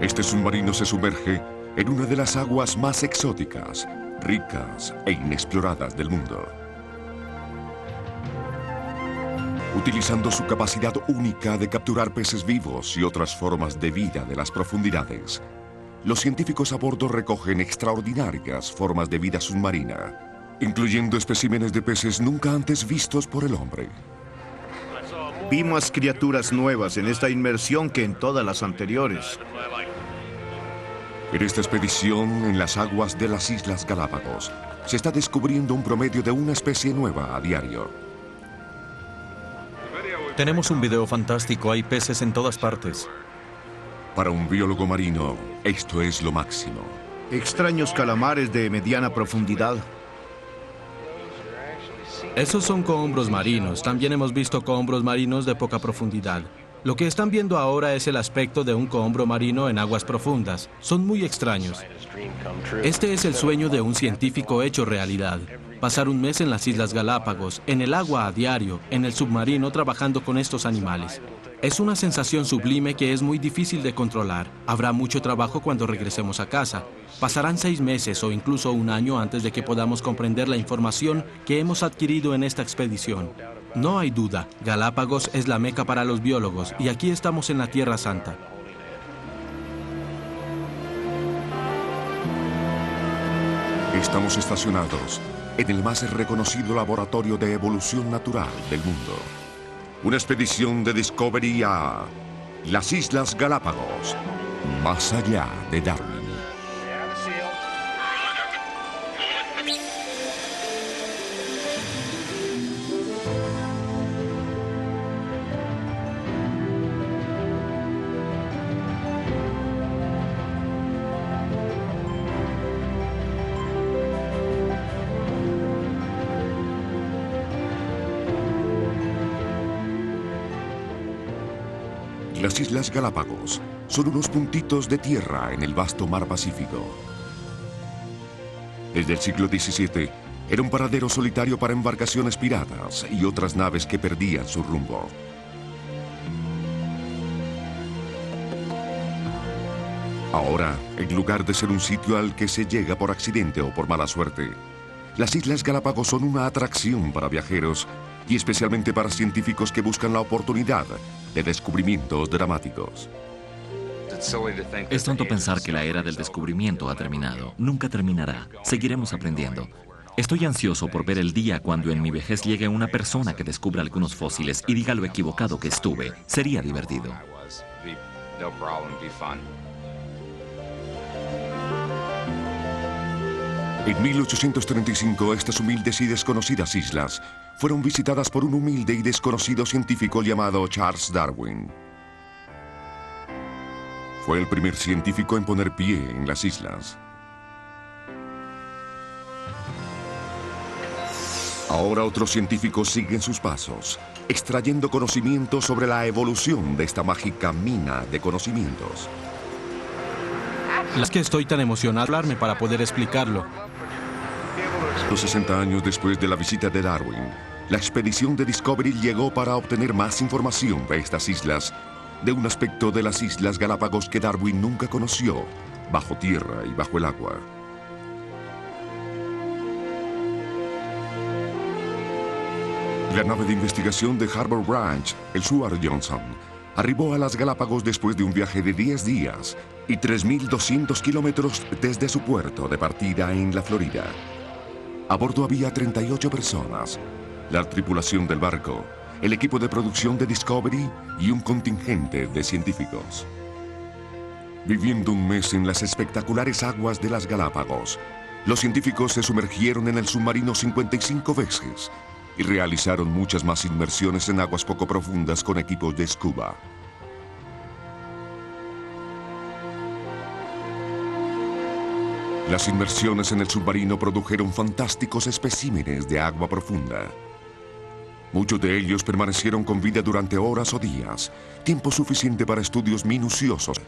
Este submarino se sumerge en una de las aguas más exóticas, ricas e inexploradas del mundo. Utilizando su capacidad única de capturar peces vivos y otras formas de vida de las profundidades, los científicos a bordo recogen extraordinarias formas de vida submarina, incluyendo especímenes de peces nunca antes vistos por el hombre. Vi más criaturas nuevas en esta inmersión que en todas las anteriores. En esta expedición en las aguas de las Islas Galápagos, se está descubriendo un promedio de una especie nueva a diario. Tenemos un video fantástico, hay peces en todas partes. Para un biólogo marino, esto es lo máximo. Extraños calamares de mediana profundidad. Esos son cohombros marinos. También hemos visto cohombros marinos de poca profundidad. Lo que están viendo ahora es el aspecto de un cohombro marino en aguas profundas. Son muy extraños. Este es el sueño de un científico hecho realidad. Pasar un mes en las Islas Galápagos, en el agua a diario, en el submarino trabajando con estos animales. Es una sensación sublime que es muy difícil de controlar. Habrá mucho trabajo cuando regresemos a casa. Pasarán 6 meses o incluso un año antes de que podamos comprender la información que hemos adquirido en esta expedición. No hay duda, Galápagos es la meca para los biólogos y aquí estamos en la Tierra Santa. Estamos estacionados en el más reconocido laboratorio de evolución natural del mundo. Una expedición de Discovery a las Islas Galápagos, más allá de Darwin. Las Islas Galápagos son unos puntitos de tierra en el vasto mar Pacífico. Desde el siglo XVII, era un paradero solitario para embarcaciones piratas y otras naves que perdían su rumbo. Ahora, en lugar de ser un sitio al que se llega por accidente o por mala suerte, las Islas Galápagos son una atracción para viajeros y especialmente para científicos que buscan la oportunidad de descubrimientos dramáticos. Es tonto pensar que la era del descubrimiento ha terminado. Nunca terminará. Seguiremos aprendiendo. Estoy ansioso por ver el día cuando en mi vejez llegue una persona que descubra algunos fósiles y diga lo equivocado que estuve. Sería divertido. En 1835, estas humildes y desconocidas islas fueron visitadas por un humilde y desconocido científico llamado Charles Darwin. Fue el primer científico en poner pie en las islas. Ahora otros científicos siguen sus pasos, extrayendo conocimientos sobre la evolución de esta mágica mina de conocimientos. Es que estoy tan emocionado de hablarme para poder explicarlo. 60 años después de la visita de Darwin, la expedición de Discovery llegó para obtener más información de estas islas, de un aspecto de las Islas Galápagos que Darwin nunca conoció, bajo tierra y bajo el agua. La nave de investigación de Harbor Branch, el Stuart Johnson, arribó a las Galápagos después de un viaje de 10 días y 3.200 kilómetros desde su puerto de partida en la Florida. A bordo había 38 personas, la tripulación del barco, el equipo de producción de Discovery y un contingente de científicos. Viviendo un mes en las espectaculares aguas de las Galápagos, los científicos se sumergieron en el submarino 55 veces y realizaron muchas más inmersiones en aguas poco profundas con equipos de scuba. Las inmersiones en el submarino produjeron fantásticos especímenes de agua profunda. Muchos de ellos permanecieron con vida durante horas o días, tiempo suficiente para estudios minuciosos.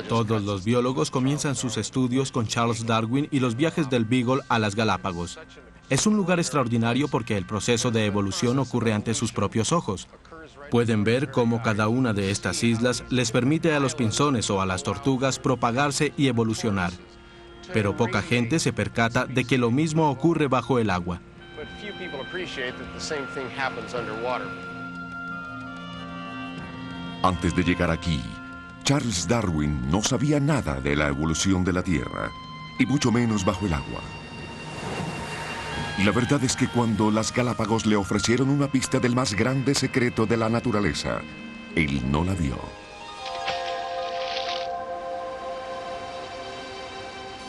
Todos los biólogos comienzan sus estudios con Charles Darwin y los viajes del Beagle a las Galápagos. Es un lugar extraordinario porque el proceso de evolución ocurre ante sus propios ojos. Pueden ver cómo cada una de estas islas les permite a los pinzones o a las tortugas propagarse y evolucionar. Pero poca gente se percata de que lo mismo ocurre bajo el agua. Antes de llegar aquí, Charles Darwin no sabía nada de la evolución de la Tierra, y mucho menos bajo el agua. La verdad es que cuando las Galápagos le ofrecieron una pista del más grande secreto de la naturaleza, él no la vio.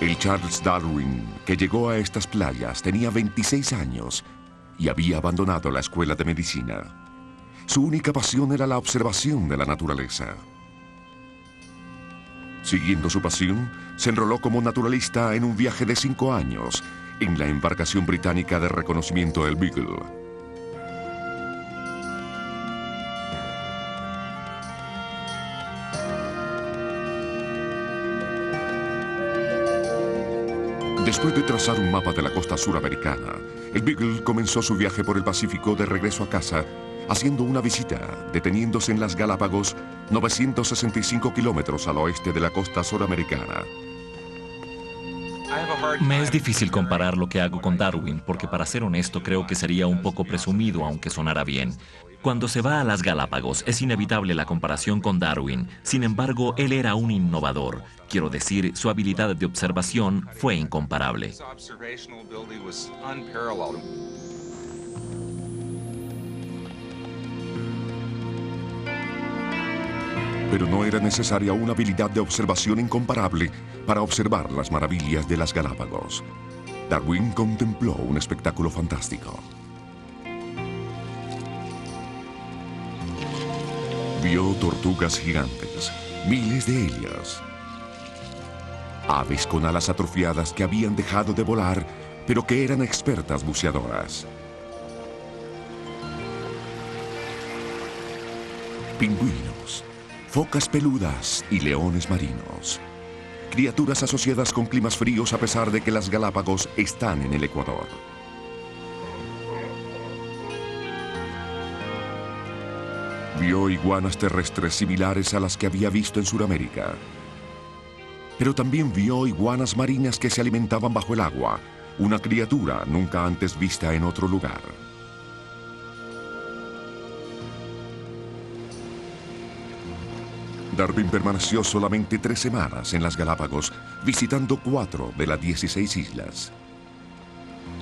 El Charles Darwin que llegó a estas playas tenía 26 años y había abandonado la escuela de medicina. Su única pasión era la observación de la naturaleza. Siguiendo su pasión, se enroló como naturalista en un viaje de 5 años en la embarcación británica de reconocimiento El Beagle. Después de trazar un mapa de la costa suramericana, el Beagle comenzó su viaje por el Pacífico de regreso a casa, haciendo una visita, deteniéndose en las Galápagos, 965 kilómetros al oeste de la costa suramericana. Me es difícil comparar lo que hago con Darwin, porque para ser honesto creo que sería un poco presumido, aunque sonara bien. Cuando se va a las Galápagos es inevitable la comparación con Darwin. Sin embargo, él era un innovador. Quiero decir, su habilidad de observación fue incomparable. Pero no era necesaria una habilidad de observación incomparable para observar las maravillas de las Galápagos. Darwin contempló un espectáculo fantástico. Vio tortugas gigantes, miles de ellas. Aves con alas atrofiadas que habían dejado de volar, pero que eran expertas buceadoras. Pingüinos, focas peludas y leones marinos. Criaturas asociadas con climas fríos a pesar de que las Galápagos están en el Ecuador. Vio iguanas terrestres similares a las que había visto en Sudamérica. Pero también vio iguanas marinas que se alimentaban bajo el agua, una criatura nunca antes vista en otro lugar. Darwin permaneció solamente 3 semanas en las Galápagos, visitando 4 de las 16 islas.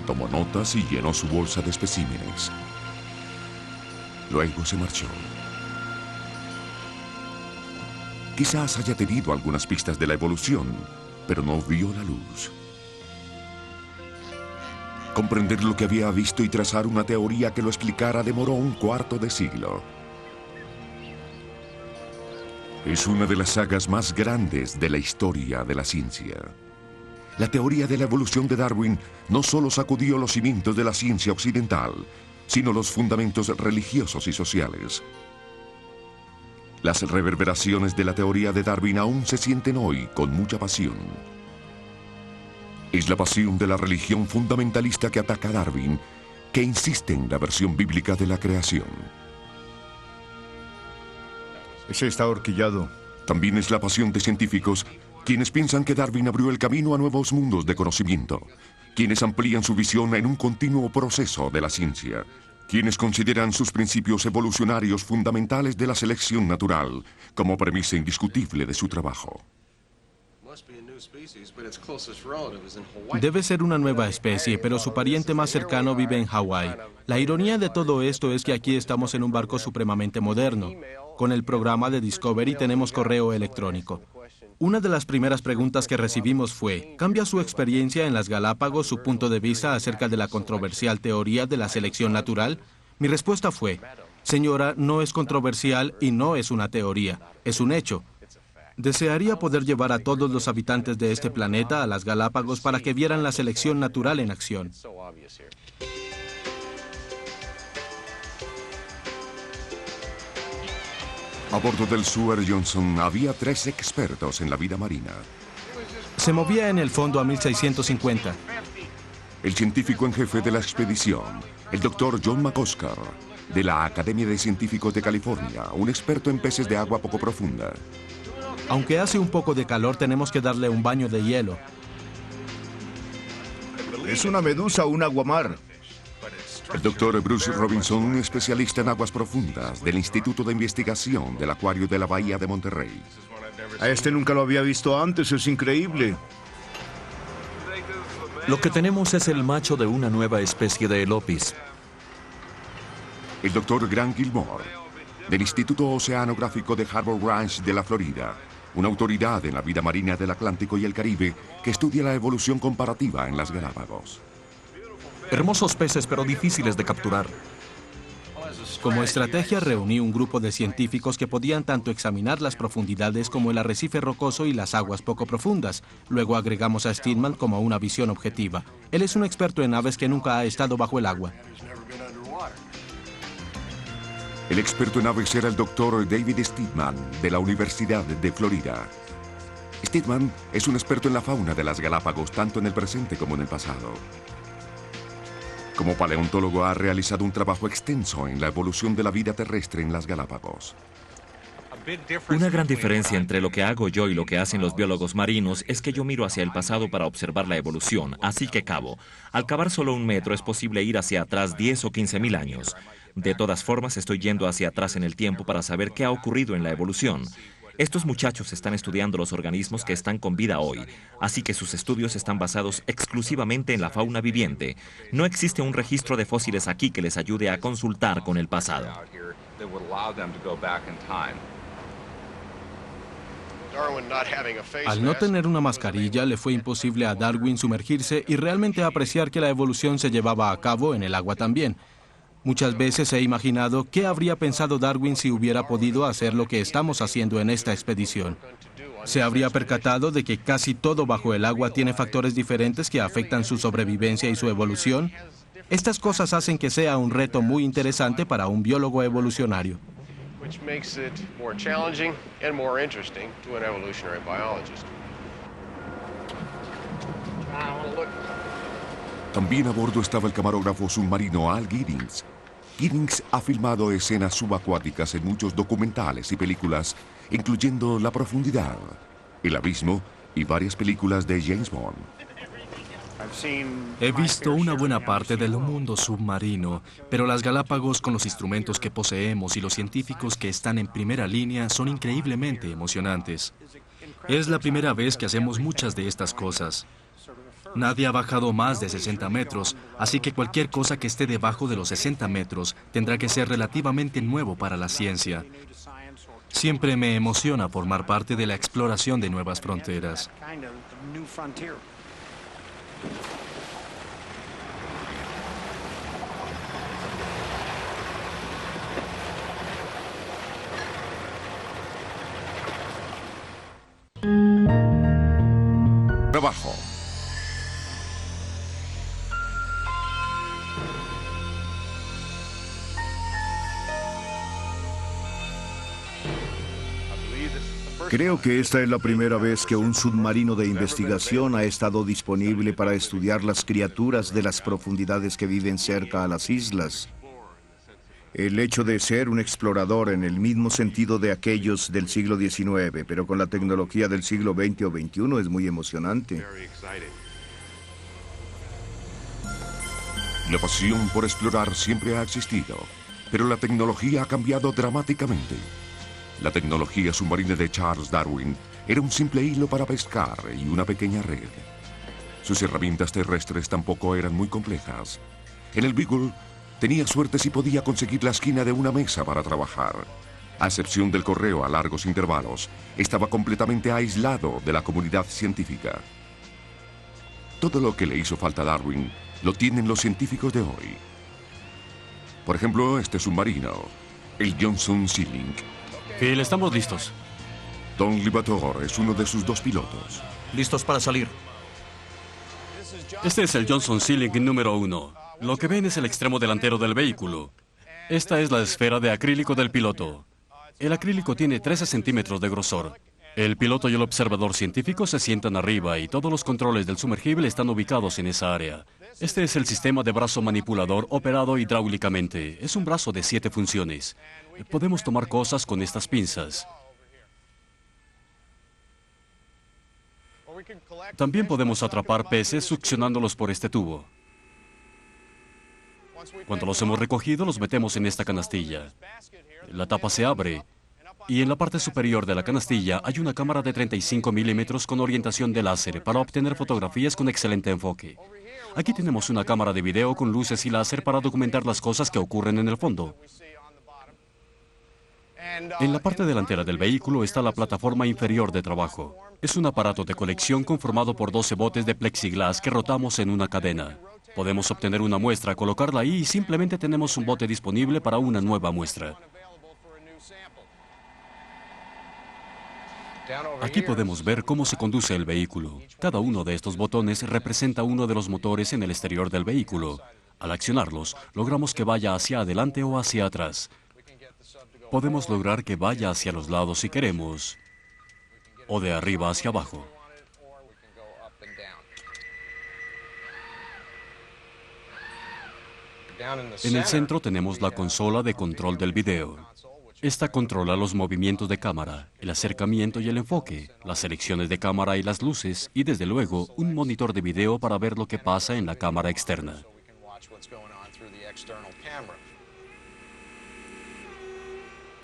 Tomó notas y llenó su bolsa de especímenes. Luego se marchó. Quizás haya tenido algunas pistas de la evolución, pero no vio la luz. Comprender lo que había visto y trazar una teoría que lo explicara demoró un cuarto de siglo. Es una de las sagas más grandes de la historia de la ciencia. La teoría de la evolución de Darwin no solo sacudió los cimientos de la ciencia occidental, sino los fundamentos religiosos y sociales. Las reverberaciones de la teoría de Darwin aún se sienten hoy con mucha pasión. Es la pasión de la religión fundamentalista que ataca a Darwin, que insiste en la versión bíblica de la creación. Ese está ahorquillado. También es la pasión de científicos, quienes piensan que Darwin abrió el camino a nuevos mundos de conocimiento, quienes amplían su visión en un continuo proceso de la ciencia, quienes consideran sus principios evolucionarios fundamentales de la selección natural como premisa indiscutible de su trabajo. Debe ser una nueva especie, pero su pariente más cercano vive en Hawái. La ironía de todo esto es que aquí estamos en un barco supremamente moderno. Con el programa de Discovery tenemos correo electrónico. Una de las primeras preguntas que recibimos fue, ¿cambia su experiencia en las Galápagos su punto de vista acerca de la controversial teoría de la selección natural? Mi respuesta fue, señora, no es controversial y no es una teoría, es un hecho. Desearía poder llevar a todos los habitantes de este planeta a las Galápagos para que vieran la selección natural en acción. A bordo del Stuart Johnson había 3 expertos en la vida marina. Se movía en el fondo a 1650. El científico en jefe de la expedición, el Dr. John McOsker, de la Academia de Científicos de California, un experto en peces de agua poco profunda. Aunque hace un poco de calor, tenemos que darle un baño de hielo. Es una medusa o un aguamar. El Dr. Bruce Robinson, especialista en aguas profundas del Instituto de Investigación del Acuario de la Bahía de Monterrey. A este nunca lo había visto antes, es increíble. Lo que tenemos es el macho de una nueva especie de elopis. El Dr. Grant Gilmore, del Instituto Oceanográfico de Harbor Ranch de la Florida, una autoridad en la vida marina del Atlántico y el Caribe que estudia la evolución comparativa en las Galápagos. Hermosos peces, pero difíciles de capturar. Como estrategia, reuní un grupo de científicos que podían tanto examinar las profundidades como el arrecife rocoso y las aguas poco profundas. Luego agregamos a Steedman como una visión objetiva. Él es un experto en aves que nunca ha estado bajo el agua. El experto en aves era el Dr. David Steedman, de la Universidad de Florida. Steedman es un experto en la fauna de las Galápagos, tanto en el presente como en el pasado. Como paleontólogo ha realizado un trabajo extenso en la evolución de la vida terrestre en las Galápagos. Una gran diferencia entre lo que hago yo y lo que hacen los biólogos marinos es que yo miro hacia el pasado para observar la evolución, así que cavo. Al cavar solo 1 metro es posible ir hacia atrás 10 o 15.000 años. De todas formas, estoy yendo hacia atrás en el tiempo para saber qué ha ocurrido en la evolución. Estos muchachos están estudiando los organismos que están con vida hoy, así que sus estudios están basados exclusivamente en la fauna viviente. No existe un registro de fósiles aquí que les ayude a consultar con el pasado. Al no tener una mascarilla, le fue imposible a Darwin sumergirse y realmente apreciar que la evolución se llevaba a cabo en el agua también. Muchas veces he imaginado qué habría pensado Darwin si hubiera podido hacer lo que estamos haciendo en esta expedición. Se habría percatado de que casi todo bajo el agua tiene factores diferentes que afectan su sobrevivencia y su evolución. Estas cosas hacen que sea un reto muy interesante para un biólogo evolucionario. También a bordo estaba el camarógrafo submarino Al Giddings. Giddings ha filmado escenas subacuáticas en muchos documentales y películas, incluyendo La Profundidad, El Abismo y varias películas de James Bond. He visto una buena parte del mundo submarino, pero las Galápagos, con los instrumentos que poseemos y los científicos que están en primera línea, son increíblemente emocionantes. Es la primera vez que hacemos muchas de estas cosas. Nadie ha bajado más de 60 metros, así que cualquier cosa que esté debajo de los 60 metros tendrá que ser relativamente nuevo para la ciencia. Siempre me emociona formar parte de la exploración de nuevas fronteras. Trabajo. Creo que esta es la primera vez que un submarino de investigación ha estado disponible para estudiar las criaturas de las profundidades que viven cerca a las islas. El hecho de ser un explorador en el mismo sentido de aquellos del siglo XIX, pero con la tecnología del siglo XX o XXI, es muy emocionante. La pasión por explorar siempre ha existido, pero la tecnología ha cambiado dramáticamente. La tecnología submarina de Charles Darwin era un simple hilo para pescar y una pequeña red. Sus herramientas terrestres tampoco eran muy complejas. En el Beagle tenía suerte si podía conseguir la esquina de una mesa para trabajar. A excepción del correo a largos intervalos, estaba completamente aislado de la comunidad científica. Todo lo que le hizo falta a Darwin lo tienen los científicos de hoy. Por ejemplo, este submarino, el Johnson Sea Link. Phil, estamos listos. Don Libator es uno de sus 2 pilotos. Listos para salir. Este es el Johnson Sea Link número 1. Lo que ven es el extremo delantero del vehículo. Esta es la esfera de acrílico del piloto. El acrílico tiene 13 centímetros de grosor. El piloto y el observador científico se sientan arriba y todos los controles del sumergible están ubicados en esa área. Este es el sistema de brazo manipulador operado hidráulicamente. Es un brazo de 7 funciones. Podemos tomar cosas con estas pinzas. También podemos atrapar peces succionándolos por este tubo. Cuando los hemos recogido, los metemos en esta canastilla. La tapa se abre y en la parte superior de la canastilla hay una cámara de 35 milímetros con orientación de láser para obtener fotografías con excelente enfoque. Aquí tenemos una cámara de video con luces y láser para documentar las cosas que ocurren en el fondo. En la parte delantera del vehículo está la plataforma inferior de trabajo. Es un aparato de colección conformado por 12 botes de plexiglas que rotamos en una cadena. Podemos obtener una muestra, colocarla ahí y simplemente tenemos un bote disponible para una nueva muestra. Aquí podemos ver cómo se conduce el vehículo. Cada uno de estos botones representa uno de los motores en el exterior del vehículo. Al accionarlos, logramos que vaya hacia adelante o hacia atrás. Podemos lograr que vaya hacia los lados si queremos, o de arriba hacia abajo. En el centro tenemos la consola de control del video. Esta controla los movimientos de cámara, el acercamiento y el enfoque, las selecciones de cámara y las luces, y desde luego un monitor de video para ver lo que pasa en la cámara externa.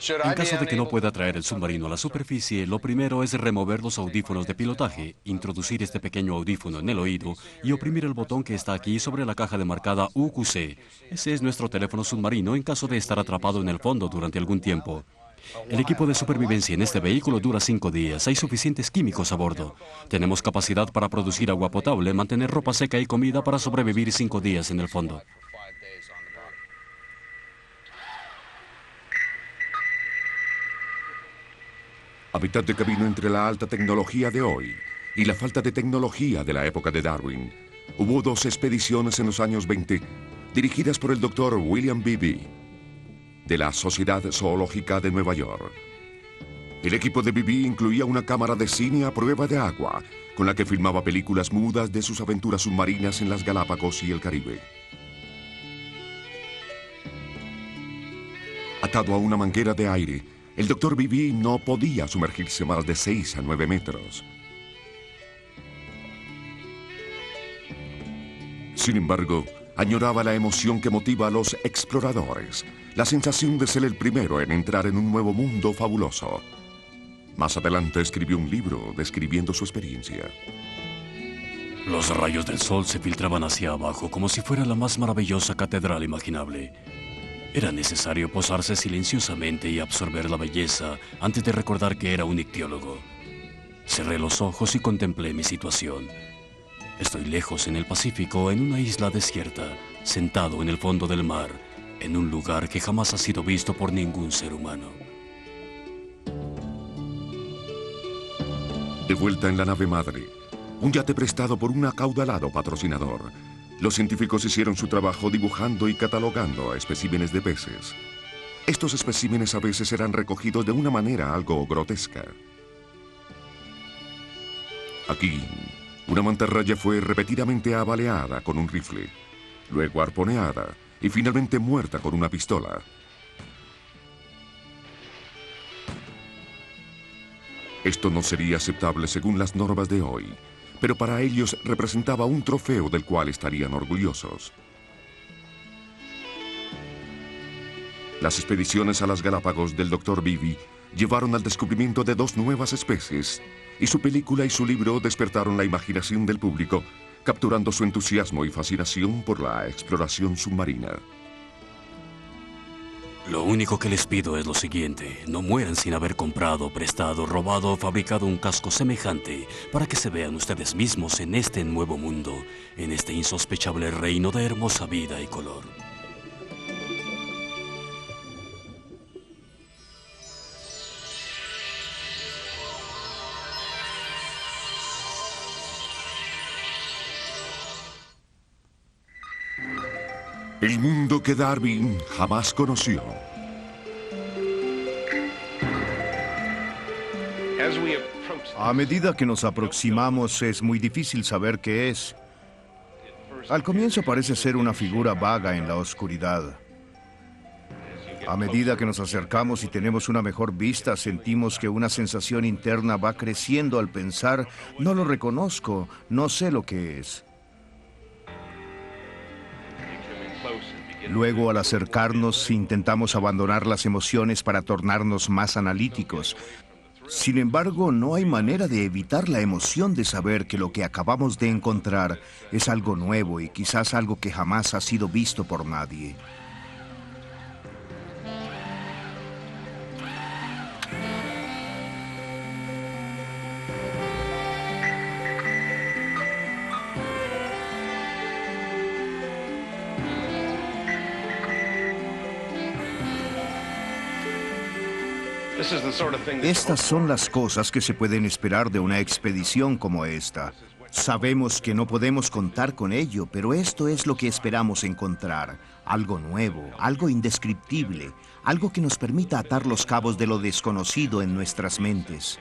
En caso de que no pueda traer el submarino a la superficie, lo primero es remover los audífonos de pilotaje, introducir este pequeño audífono en el oído y oprimir el botón que está aquí sobre la caja de marcada UQC. Ese es nuestro teléfono submarino en caso de estar atrapado en el fondo durante algún tiempo. El equipo de supervivencia en este vehículo dura 5 días. Hay suficientes químicos a bordo. Tenemos capacidad para producir agua potable, mantener ropa seca y comida para sobrevivir 5 días en el fondo. A mitad de camino entre la alta tecnología de hoy y la falta de tecnología de la época de Darwin, hubo 2 expediciones en los años 20 dirigidas por el Dr. William Beebe de la Sociedad Zoológica de Nueva York. El equipo de Beebe incluía una cámara de cine a prueba de agua con la que filmaba películas mudas de sus aventuras submarinas en las Galápagos y el Caribe. Atado a una manguera de aire, el Dr. Beebe no podía sumergirse más de 6 a 9 metros. Sin embargo, añoraba la emoción que motiva a los exploradores, la sensación de ser el primero en entrar en un nuevo mundo fabuloso. Más adelante escribió un libro describiendo su experiencia. Los rayos del sol se filtraban hacia abajo como si fuera la más maravillosa catedral imaginable. Era necesario posarse silenciosamente y absorber la belleza antes de recordar que era un ictiólogo. Cerré los ojos y contemplé mi situación. Estoy lejos en el Pacífico, en una isla desierta, sentado en el fondo del mar, en un lugar que jamás ha sido visto por ningún ser humano. De vuelta en la nave madre, un yate prestado por un acaudalado patrocinador, los científicos hicieron su trabajo dibujando y catalogando especímenes de peces. Estos especímenes a veces eran recogidos de una manera algo grotesca. Aquí, una mantarraya fue repetidamente abaleada con un rifle, luego arponeada y finalmente muerta con una pistola. Esto no sería aceptable según las normas de hoy, pero para ellos representaba un trofeo del cual estarían orgullosos. Las expediciones a las Galápagos del Dr. Beebe llevaron al descubrimiento de 2 nuevas especies, y su película y su libro despertaron la imaginación del público, capturando su entusiasmo y fascinación por la exploración submarina. Lo único que les pido es lo siguiente: no mueran sin haber comprado, prestado, robado o fabricado un casco semejante para que se vean ustedes mismos en este nuevo mundo, en este insospechable reino de hermosa vida y color. El mundo que Darwin jamás conoció. A medida que nos aproximamos es muy difícil saber qué es. Al comienzo parece ser una figura vaga en la oscuridad. A medida que nos acercamos y tenemos una mejor vista, sentimos que una sensación interna va creciendo al pensar, no lo reconozco, no sé lo que es. Luego, al acercarnos, intentamos abandonar las emociones para tornarnos más analíticos. Sin embargo, no hay manera de evitar la emoción de saber que lo que acabamos de encontrar es algo nuevo y quizás algo que jamás ha sido visto por nadie. Estas son las cosas que se pueden esperar de una expedición como esta. Sabemos que no podemos contar con ello, pero esto es lo que esperamos encontrar. Algo nuevo, algo indescriptible, algo que nos permita atar los cabos de lo desconocido en nuestras mentes.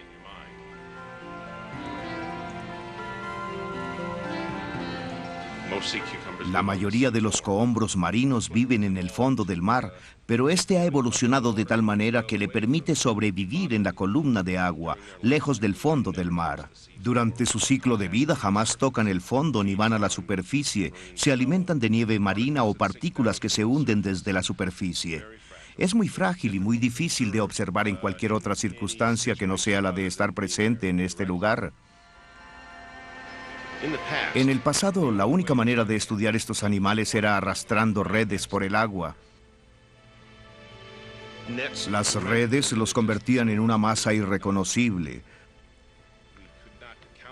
La mayoría de los cohombros marinos viven en el fondo del mar, pero este ha evolucionado de tal manera que le permite sobrevivir en la columna de agua, lejos del fondo del mar. Durante su ciclo de vida jamás tocan el fondo ni van a la superficie, se alimentan de nieve marina o partículas que se hunden desde la superficie. Es muy frágil y muy difícil de observar en cualquier otra circunstancia que no sea la de estar presente en este lugar. En el pasado, la única manera de estudiar estos animales era arrastrando redes por el agua. Las redes los convertían en una masa irreconocible.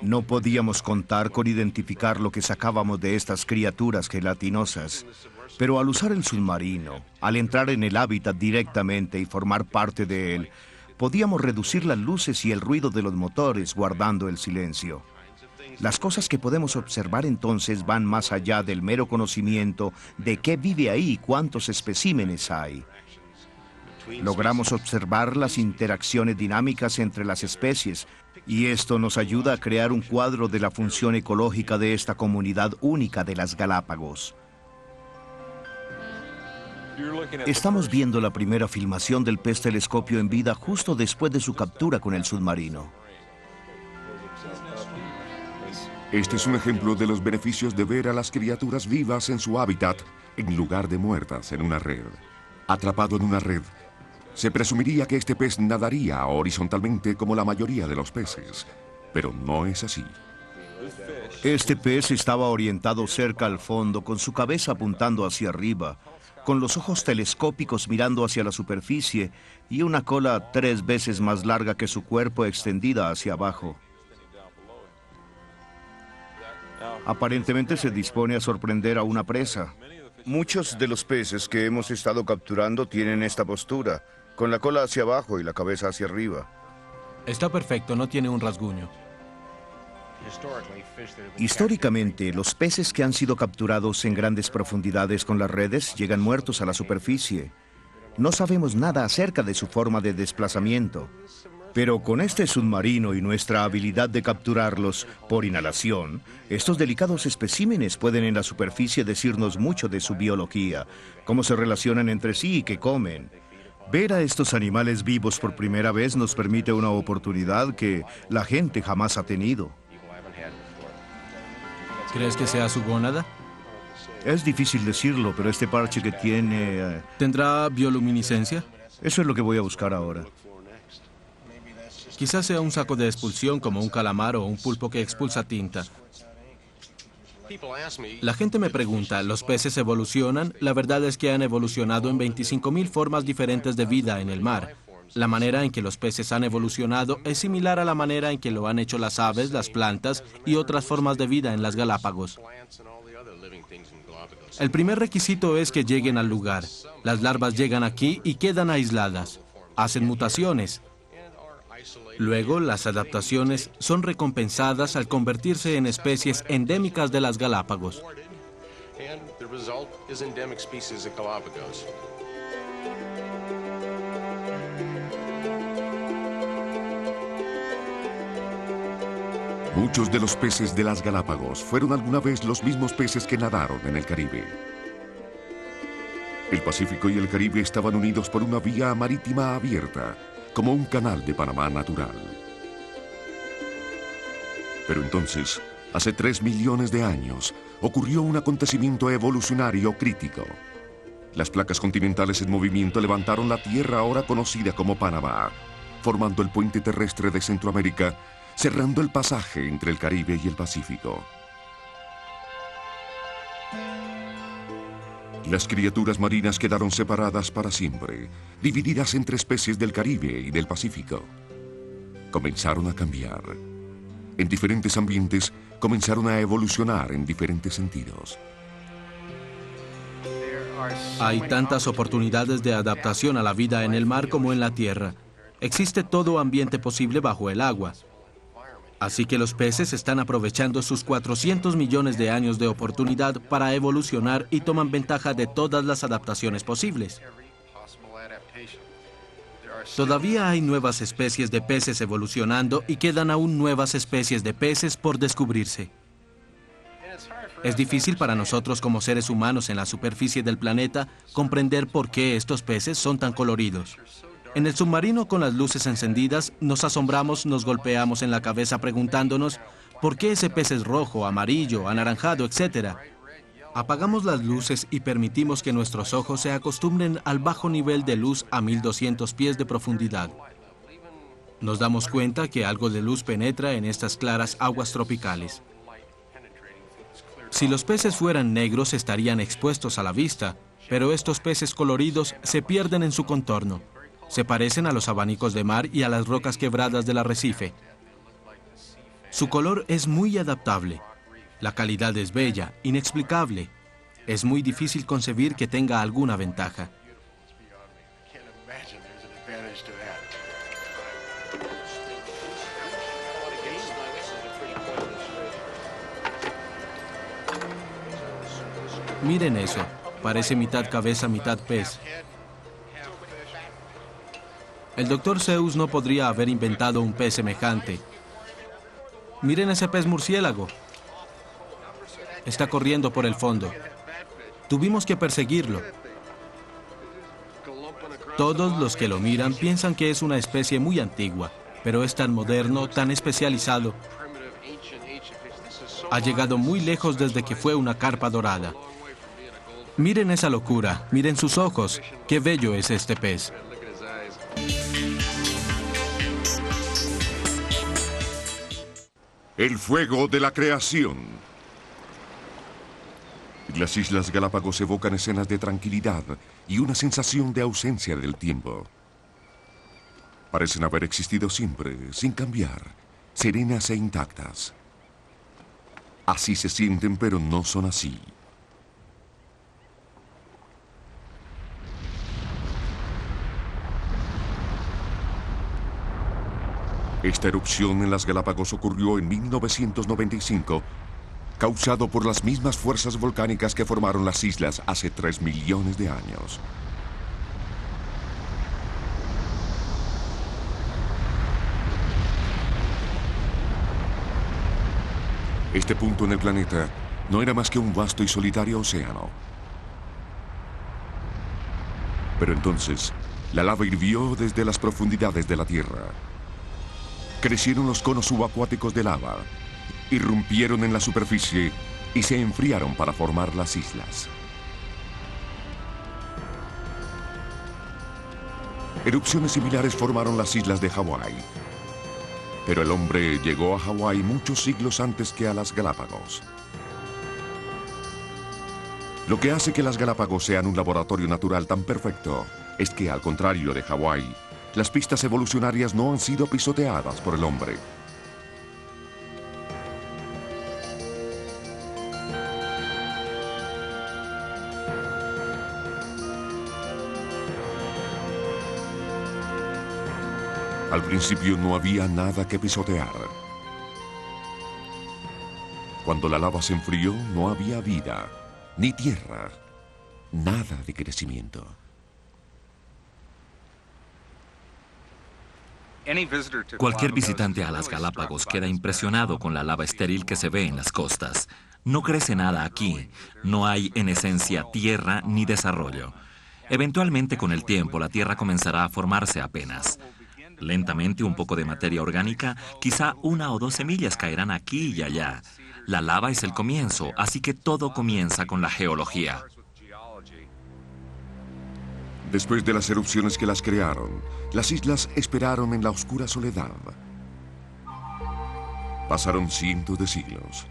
No podíamos contar con identificar lo que sacábamos de estas criaturas gelatinosas. Pero al usar el submarino, al entrar en el hábitat directamente y formar parte de él, podíamos reducir las luces y el ruido de los motores guardando el silencio. Las cosas que podemos observar entonces van más allá del mero conocimiento de qué vive ahí y cuántos especímenes hay. Logramos observar las interacciones dinámicas entre las especies y esto nos ayuda a crear un cuadro de la función ecológica de esta comunidad única de las Galápagos. Estamos viendo la primera filmación del pez telescopio en vida justo después de su captura con el submarino. Este es un ejemplo de los beneficios de ver a las criaturas vivas en su hábitat en lugar de muertas en una red. Atrapado en una red, se presumiría que este pez nadaría horizontalmente como la mayoría de los peces, pero no es así. Este pez estaba orientado cerca al fondo, con su cabeza apuntando hacia arriba, con los ojos telescópicos mirando hacia la superficie y una cola 3 veces más larga que su cuerpo extendida hacia abajo. Aparentemente se dispone a sorprender a una presa. Muchos de los peces que hemos estado capturando tienen esta postura, con la cola hacia abajo y la cabeza hacia arriba. Está perfecto, no tiene un rasguño. Históricamente, los peces que han sido capturados en grandes profundidades con las redes llegan muertos a la superficie. No sabemos nada acerca de su forma de desplazamiento. Pero con este submarino y nuestra habilidad de capturarlos por inhalación, estos delicados especímenes pueden en la superficie decirnos mucho de su biología, cómo se relacionan entre sí y qué comen. Ver a estos animales vivos por primera vez nos permite una oportunidad que la gente jamás ha tenido. ¿Crees que sea su gónada? Es difícil decirlo, pero este parche que tiene... ¿Tendrá bioluminiscencia? Eso es lo que voy a buscar ahora. Quizás sea un saco de expulsión como un calamar o un pulpo que expulsa tinta. La gente me pregunta, ¿los peces evolucionan? La verdad es que han evolucionado en 25.000 formas diferentes de vida en el mar. La manera en que los peces han evolucionado es similar a la manera en que lo han hecho las aves, las plantas y otras formas de vida en las Galápagos. El primer requisito es que lleguen al lugar. Las larvas llegan aquí y quedan aisladas. Hacen mutaciones. Luego, las adaptaciones son recompensadas al convertirse en especies endémicas de las Galápagos. Muchos de los peces de las Galápagos fueron alguna vez los mismos peces que nadaron en el Caribe. El Pacífico y el Caribe estaban unidos por una vía marítima abierta, como un canal de Panamá natural. Pero entonces, hace 3 millones de años, ocurrió un acontecimiento evolucionario crítico. Las placas continentales en movimiento levantaron la tierra ahora conocida como Panamá, formando el puente terrestre de Centroamérica, cerrando el pasaje entre el Caribe y el Pacífico. Las criaturas marinas quedaron separadas para siempre, divididas entre especies del Caribe y del Pacífico. Comenzaron a cambiar. En diferentes ambientes, comenzaron a evolucionar en diferentes sentidos. Hay tantas oportunidades de adaptación a la vida en el mar como en la tierra. Existe todo ambiente posible bajo el agua. Así que los peces están aprovechando sus 400 millones de años de oportunidad para evolucionar y toman ventaja de todas las adaptaciones posibles. Todavía hay nuevas especies de peces evolucionando y quedan aún nuevas especies de peces por descubrirse. Es difícil para nosotros como seres humanos en la superficie del planeta comprender por qué estos peces son tan coloridos. En el submarino con las luces encendidas nos asombramos, nos golpeamos en la cabeza preguntándonos ¿por qué ese pez es rojo, amarillo, anaranjado, etcétera? Apagamos las luces y permitimos que nuestros ojos se acostumbren al bajo nivel de luz a 1200 pies de profundidad. Nos damos cuenta que algo de luz penetra en estas claras aguas tropicales. Si los peces fueran negros estarían expuestos a la vista, pero estos peces coloridos se pierden en su contorno. Se parecen a los abanicos de mar y a las rocas quebradas del arrecife. Su color es muy adaptable. La calidad es bella, inexplicable. Es muy difícil concebir que tenga alguna ventaja. Miren eso. Parece mitad cabeza, mitad pez. El Dr. Seuss no podría haber inventado un pez semejante. Miren ese pez murciélago. Está corriendo por el fondo. Tuvimos que perseguirlo. Todos los que lo miran piensan que es una especie muy antigua, pero es tan moderno, tan especializado. Ha llegado muy lejos desde que fue una carpa dorada. Miren esa locura, miren sus ojos. Qué bello es este pez. El fuego de la creación. Las Islas Galápagos evocan escenas de tranquilidad y una sensación de ausencia del tiempo. Parecen haber existido siempre, sin cambiar, serenas e intactas. Así se sienten, pero no son así. Esta erupción en las Galápagos ocurrió en 1995, causado por las mismas fuerzas volcánicas que formaron las islas hace 3 millones de años. Este punto en el planeta no era más que un vasto y solitario océano. Pero entonces, la lava hirvió desde las profundidades de la Tierra. Crecieron los conos subacuáticos de lava, irrumpieron en la superficie y se enfriaron para formar las islas. Erupciones similares formaron las islas de Hawái. Pero el hombre llegó a Hawái muchos siglos antes que a las Galápagos. Lo que hace que las Galápagos sean un laboratorio natural tan perfecto es que, al contrario de Hawái, las pistas evolucionarias no han sido pisoteadas por el hombre. Al principio no había nada que pisotear. Cuando la lava se enfrió, no había vida, ni tierra, nada de crecimiento. Cualquier visitante a las Galápagos queda impresionado con la lava estéril que se ve en las costas. No crece nada aquí. No hay, en esencia, tierra ni desarrollo. Eventualmente, con el tiempo, la tierra comenzará a formarse apenas. Lentamente, un poco de materia orgánica, quizá 1 o 2 semillas caerán aquí y allá. La lava es el comienzo, así que todo comienza con la geología. Después de las erupciones que las crearon, las islas esperaron en la oscura soledad. Pasaron cientos de siglos.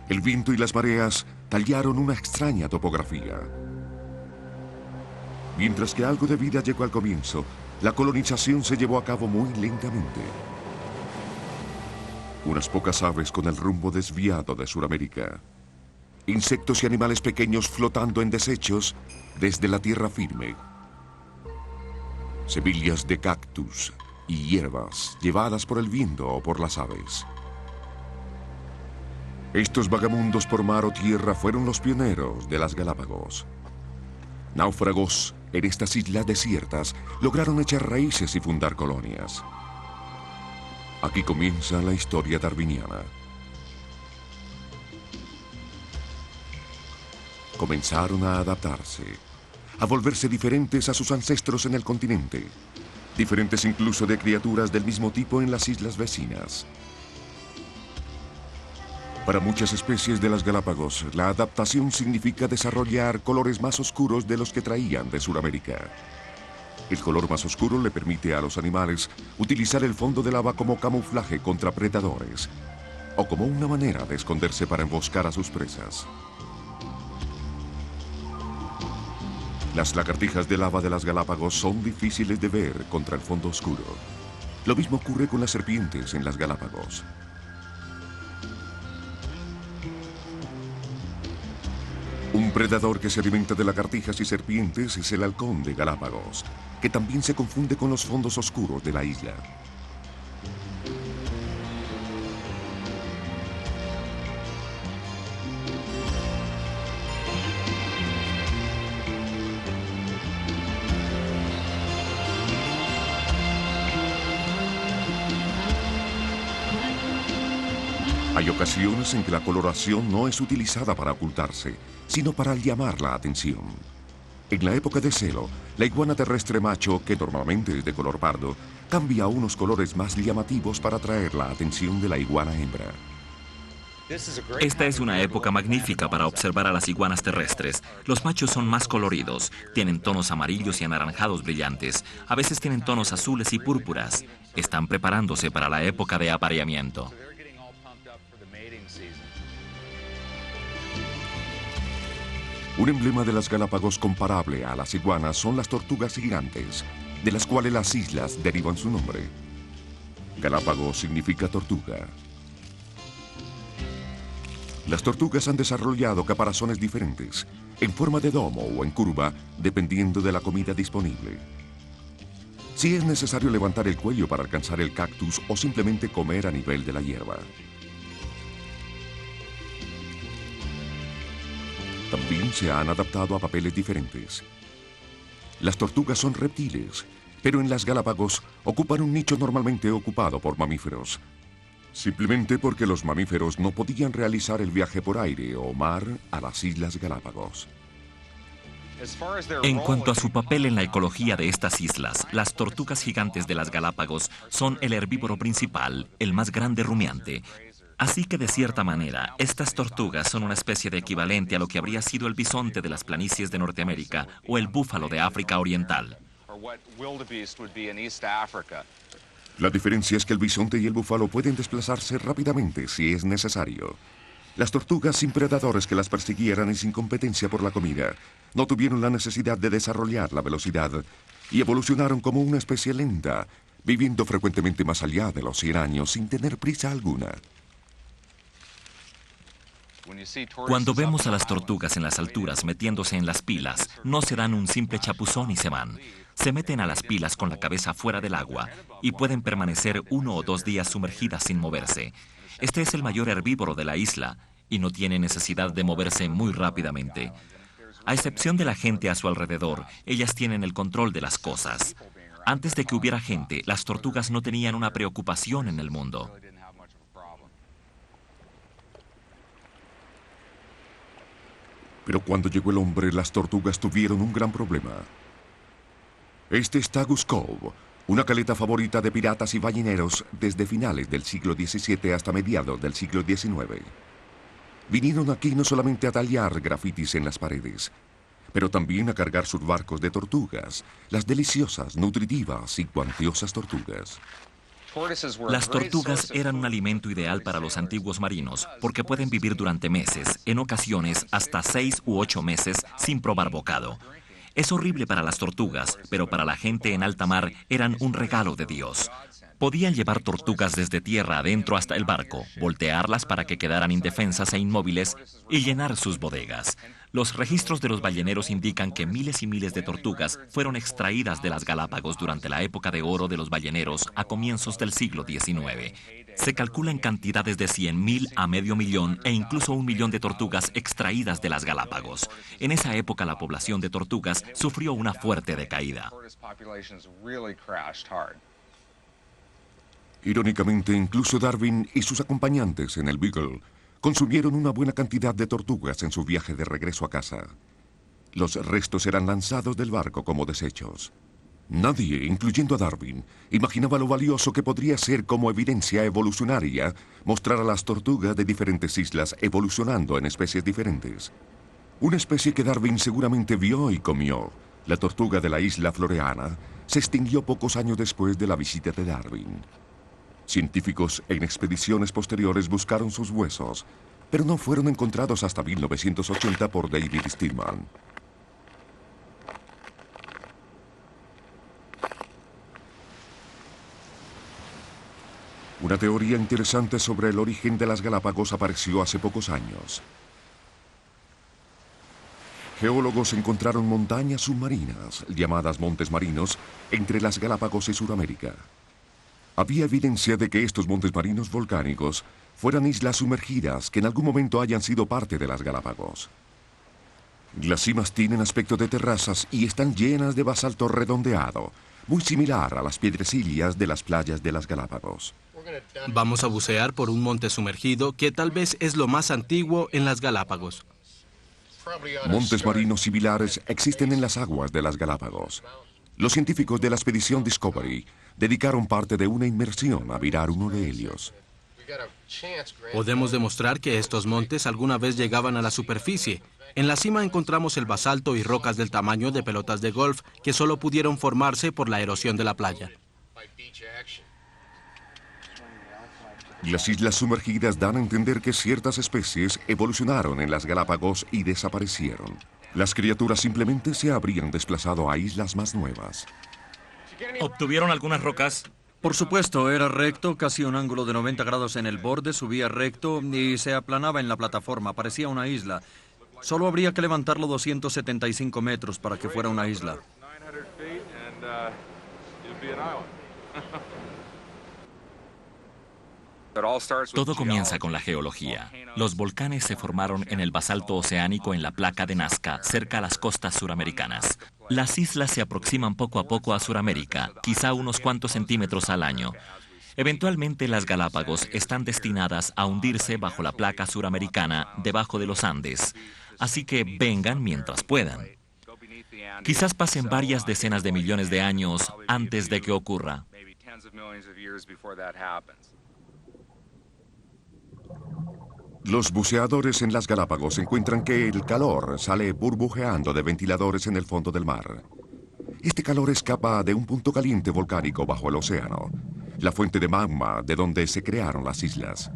El viento y las mareas tallaron una extraña topografía. Mientras que algo de vida llegó al comienzo, la colonización se llevó a cabo muy lentamente. Unas pocas aves con el rumbo desviado de Sudamérica. Insectos y animales pequeños flotando en desechos desde la tierra firme. Semillas de cactus y hierbas llevadas por el viento o por las aves. Estos vagamundos por mar o tierra fueron los pioneros de las Galápagos. Náufragos en estas islas desiertas lograron echar raíces y fundar colonias. Aquí comienza la historia darwiniana. Comenzaron a adaptarse, a volverse diferentes a sus ancestros en el continente, diferentes incluso de criaturas del mismo tipo en las islas vecinas. Para muchas especies de las Galápagos, la adaptación significa desarrollar colores más oscuros de los que traían de Sudamérica. El color más oscuro le permite a los animales utilizar el fondo del lava como camuflaje contra predadores o como una manera de esconderse para emboscar a sus presas. Las lagartijas de lava de las Galápagos son difíciles de ver contra el fondo oscuro. Lo mismo ocurre con las serpientes en las Galápagos. Un predador que se alimenta de lagartijas y serpientes es el halcón de Galápagos, que también se confunde con los fondos oscuros de la isla. Hay ocasiones en que la coloración no es utilizada para ocultarse, sino para llamar la atención. En la época de celo, la iguana terrestre macho, que normalmente es de color pardo, cambia a unos colores más llamativos para atraer la atención de la iguana hembra. Esta es una época magnífica para observar a las iguanas terrestres. Los machos son más coloridos, tienen tonos amarillos y anaranjados brillantes, a veces tienen tonos azules y púrpuras. Están preparándose para la época de apareamiento. Un emblema de las Galápagos comparable a las iguanas son las tortugas gigantes, de las cuales las islas derivan su nombre. Galápagos significa tortuga. Las tortugas han desarrollado caparazones diferentes, en forma de domo o en curva, dependiendo de la comida disponible. Si es necesario levantar el cuello para alcanzar el cactus o simplemente comer a nivel de la hierba. También se han adaptado a papeles diferentes. Las tortugas son reptiles, pero en las Galápagos ocupan un nicho normalmente ocupado por mamíferos. Simplemente porque los mamíferos no podían realizar el viaje por aire o mar a las Islas Galápagos. En cuanto a su papel en la ecología de estas islas, las tortugas gigantes de las Galápagos son el herbívoro principal, el más grande rumiante. Así que, de cierta manera, estas tortugas son una especie de equivalente a lo que habría sido el bisonte de las planicies de Norteamérica o el búfalo de África Oriental. La diferencia es que el bisonte y el búfalo pueden desplazarse rápidamente si es necesario. Las tortugas, sin predadores que las persiguieran y sin competencia por la comida, no tuvieron la necesidad de desarrollar la velocidad y evolucionaron como una especie lenta, viviendo frecuentemente más allá de los 100 años sin tener prisa alguna. Cuando vemos a las tortugas en las alturas metiéndose en las pilas, no se dan un simple chapuzón y se van. Se meten a las pilas con la cabeza fuera del agua y pueden permanecer 1 o 2 días sumergidas sin moverse. Este es el mayor herbívoro de la isla y no tiene necesidad de moverse muy rápidamente. A excepción de la gente a su alrededor, ellas tienen el control de las cosas. Antes de que hubiera gente, las tortugas no tenían una preocupación en el mundo. Pero cuando llegó el hombre, las tortugas tuvieron un gran problema. Este es Tagus Cove, una caleta favorita de piratas y balleneros desde finales del siglo XVII hasta mediados del siglo XIX. Vinieron aquí no solamente a tallar grafitis en las paredes, pero también a cargar sus barcos de tortugas, las deliciosas, nutritivas y cuantiosas tortugas. Las tortugas eran un alimento ideal para los antiguos marinos porque pueden vivir durante meses, en ocasiones hasta 6 u 8 meses sin probar bocado. Es horrible para las tortugas, pero para la gente en alta mar eran un regalo de Dios. Podían llevar tortugas desde tierra adentro hasta el barco, voltearlas para que quedaran indefensas e inmóviles y llenar sus bodegas. Los registros de los balleneros indican que miles y miles de tortugas fueron extraídas de las Galápagos durante la época de oro de los balleneros a comienzos del siglo XIX. Se calcula en cantidades de 100.000 a medio millón e incluso 1 millón de tortugas extraídas de las Galápagos. En esa época la población de tortugas sufrió una fuerte decaída. Irónicamente, incluso Darwin y sus acompañantes en el Beagle consumieron una buena cantidad de tortugas en su viaje de regreso a casa. Los restos eran lanzados del barco como desechos. Nadie, incluyendo a Darwin, imaginaba lo valioso que podría ser como evidencia evolucionaria mostrar a las tortugas de diferentes islas evolucionando en especies diferentes. Una especie que Darwin seguramente vio y comió, la tortuga de la isla Floreana, se extinguió pocos años después de la visita de Darwin. Científicos en expediciones posteriores buscaron sus huesos, pero no fueron encontrados hasta 1980 por David Stillman. Una teoría interesante sobre el origen de las Galápagos apareció hace pocos años. Geólogos encontraron montañas submarinas, llamadas montes marinos, entre las Galápagos y Sudamérica. Había evidencia de que estos montes marinos volcánicos fueran islas sumergidas que en algún momento hayan sido parte de las Galápagos. Las cimas tienen aspecto de terrazas y están llenas de basalto redondeado, muy similar a las piedrecillas de las playas de las Galápagos. Vamos a bucear por un monte sumergido que tal vez es lo más antiguo en las Galápagos. Montes marinos similares existen en las aguas de las Galápagos. Los científicos de la expedición Discovery dedicaron parte de una inmersión a mirar uno de ellos. Podemos demostrar que estos montes alguna vez llegaban a la superficie. En la cima encontramos el basalto y rocas del tamaño de pelotas de golf que solo pudieron formarse por la erosión de la playa. Las islas sumergidas dan a entender que ciertas especies evolucionaron en las Galápagos y desaparecieron. Las criaturas simplemente se habrían desplazado a islas más nuevas. ¿Obtuvieron algunas rocas? Por supuesto, era recto, casi un ángulo de 90 grados en el borde, subía recto y se aplanaba en la plataforma, parecía una isla. Solo habría que levantarlo 275 metros para que fuera una isla. Todo comienza con la geología. Los volcanes se formaron en el basalto oceánico en la placa de Nazca, cerca a las costas suramericanas. Las islas se aproximan poco a poco a Suramérica, quizá unos cuantos centímetros al año. Eventualmente las Galápagos están destinadas a hundirse bajo la placa suramericana debajo de los Andes. Así que vengan mientras puedan. Quizás pasen varias decenas de millones de años antes de que ocurra. Los buceadores en las Galápagos encuentran que el calor sale burbujeando de ventiladores en el fondo del mar. Este calor escapa de un punto caliente volcánico bajo el océano, la fuente de magma de donde se crearon las islas.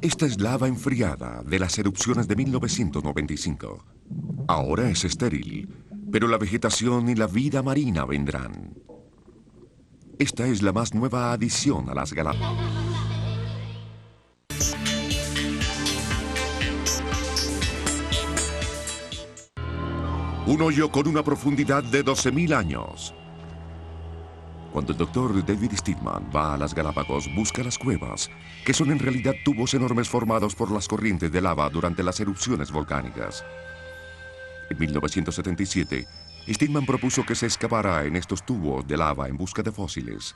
Esta es lava enfriada de las erupciones de 1995. Ahora es estéril, pero la vegetación y la vida marina vendrán. Esta es la más nueva adición a las Galápagos. Un hoyo con una profundidad de 12.000 años. Cuando el doctor David Stillman va a las Galápagos, busca las cuevas, que son en realidad tubos enormes formados por las corrientes de lava durante las erupciones volcánicas. En 1977, Steedman propuso que se excavara en estos tubos de lava en busca de fósiles.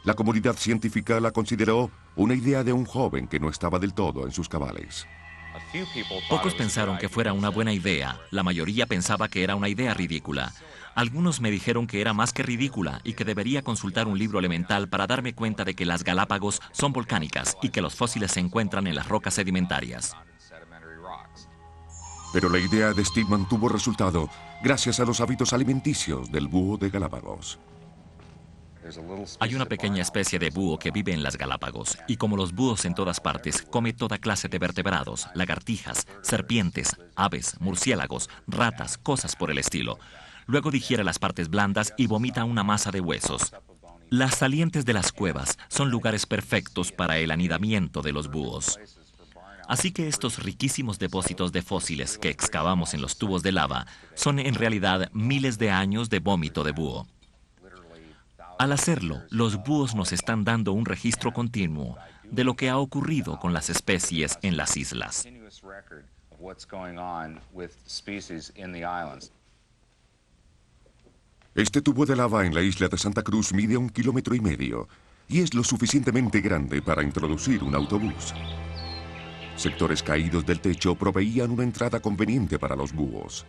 La comunidad científica la consideró una idea de un joven que no estaba del todo en sus cabales. Pocos pensaron que fuera una buena idea. La mayoría pensaba que era una idea ridícula. Algunos me dijeron que era más que ridícula y que debería consultar un libro elemental para darme cuenta de que las Galápagos son volcánicas y que los fósiles se encuentran en las rocas sedimentarias. Pero la idea de Steedman tuvo resultado gracias a los hábitos alimenticios del búho de Galápagos. Hay una pequeña especie de búho que vive en las Galápagos y como los búhos en todas partes, come toda clase de vertebrados, lagartijas, serpientes, aves, murciélagos, ratas, cosas por el estilo. Luego digiere las partes blandas y vomita una masa de huesos. Las salientes de las cuevas son lugares perfectos para el anidamiento de los búhos. Así que estos riquísimos depósitos de fósiles que excavamos en los tubos de lava son en realidad miles de años de vómito de búho. Al hacerlo, los búhos nos están dando un registro continuo de lo que ha ocurrido con las especies en las islas. Este tubo de lava en la isla de Santa Cruz mide 1,5 kilómetros y es lo suficientemente grande para introducir un autobús. Sectores caídos del techo proveían una entrada conveniente para los búhos.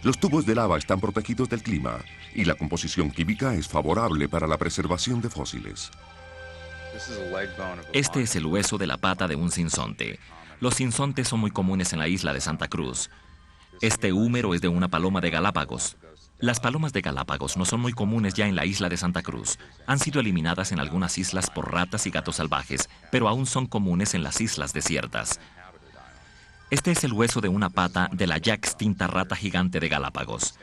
Los tubos de lava están protegidos del clima y la composición química es favorable para la preservación de fósiles. Este es el hueso de la pata de un sinsonte. Los sinsontes son muy comunes en la isla de Santa Cruz. Este húmero es de una paloma de Galápagos. Las palomas de Galápagos no son muy comunes ya en la isla de Santa Cruz. Han sido eliminadas en algunas islas por ratas y gatos salvajes, pero aún son comunes en las islas desiertas. Este es el hueso de una pata de la ya extinta rata gigante de Galápagos.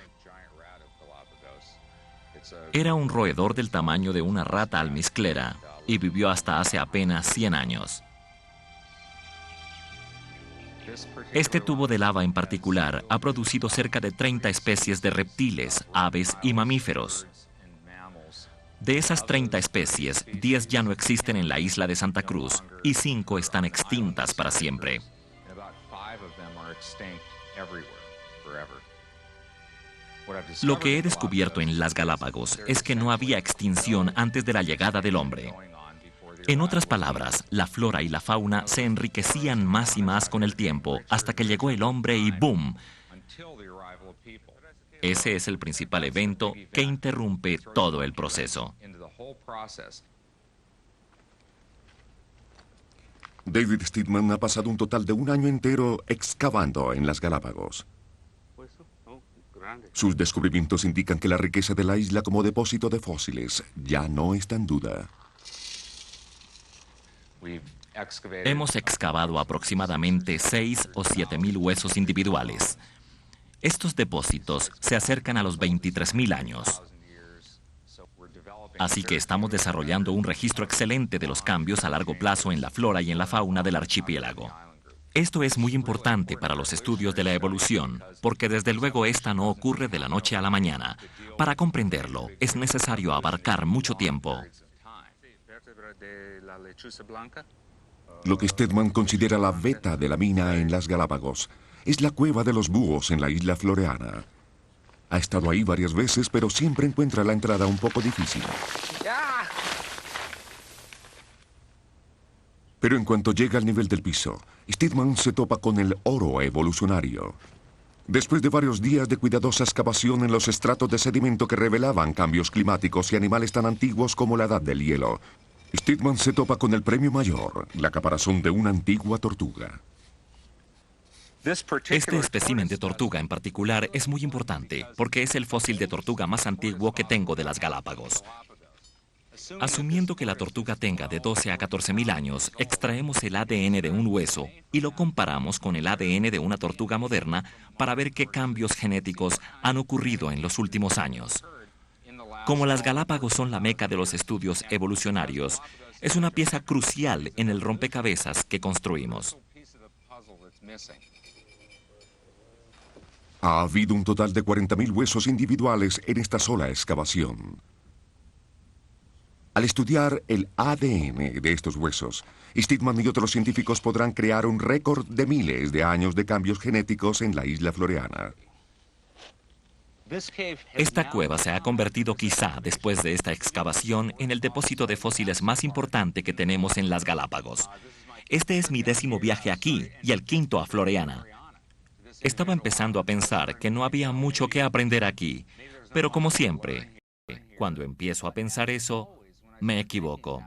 Era un roedor del tamaño de una rata almizclera y vivió hasta hace apenas 100 años. Este tubo de lava en particular ha producido cerca de 30 especies de reptiles, aves y mamíferos. De esas 30 especies, 10 ya no existen en la isla de Santa Cruz y 5 están extintas para siempre. Lo que he descubierto en las Galápagos es que no había extinción antes de la llegada del hombre. En otras palabras, la flora y la fauna se enriquecían más y más con el tiempo hasta que llegó el hombre y ¡boom! Ese es el principal evento que interrumpe todo el proceso. David Steedman ha pasado un total de 1 año entero excavando en las Galápagos. Sus descubrimientos indican que la riqueza de la isla como depósito de fósiles ya no está en duda. Hemos excavado aproximadamente 6 o 7 mil huesos individuales. Estos depósitos se acercan a los 23.000 años. Así que estamos desarrollando un registro excelente de los cambios a largo plazo en la flora y en la fauna del archipiélago. Esto es muy importante para los estudios de la evolución, porque desde luego esta no ocurre de la noche a la mañana. Para comprenderlo, es necesario abarcar mucho tiempo. Lo que Steedman considera la veta de la mina en las Galápagos es la cueva de los búhos en la isla floreana. Ha estado ahí varias veces, pero siempre encuentra la entrada un poco difícil. Pero en cuanto llega al nivel del piso, Steedman se topa con el oro evolucionario. Después de varios días de cuidadosa excavación en los estratos de sedimento que revelaban cambios climáticos y animales tan antiguos como la edad del hielo, Steedman se topa con el premio mayor, la caparazón de una antigua tortuga. Este espécimen de tortuga en particular es muy importante porque es el fósil de tortuga más antiguo que tengo de las Galápagos. Asumiendo que la tortuga tenga de 12 a 14.000 años, extraemos el ADN de un hueso y lo comparamos con el ADN de una tortuga moderna para ver qué cambios genéticos han ocurrido en los últimos años. Como las Galápagos son la meca de los estudios evolucionarios, es una pieza crucial en el rompecabezas que construimos. Ha habido un total de 40.000 huesos individuales en esta sola excavación. Al estudiar el ADN de estos huesos, Steedman y otros científicos podrán crear un récord de miles de años de cambios genéticos en la isla floreana. Esta cueva se ha convertido quizá, después de esta excavación, en el depósito de fósiles más importante que tenemos en las Galápagos. Este es mi 10º viaje aquí y el 5º a Floreana. Estaba empezando a pensar que no había mucho que aprender aquí, pero como siempre, cuando empiezo a pensar eso, me equivoco.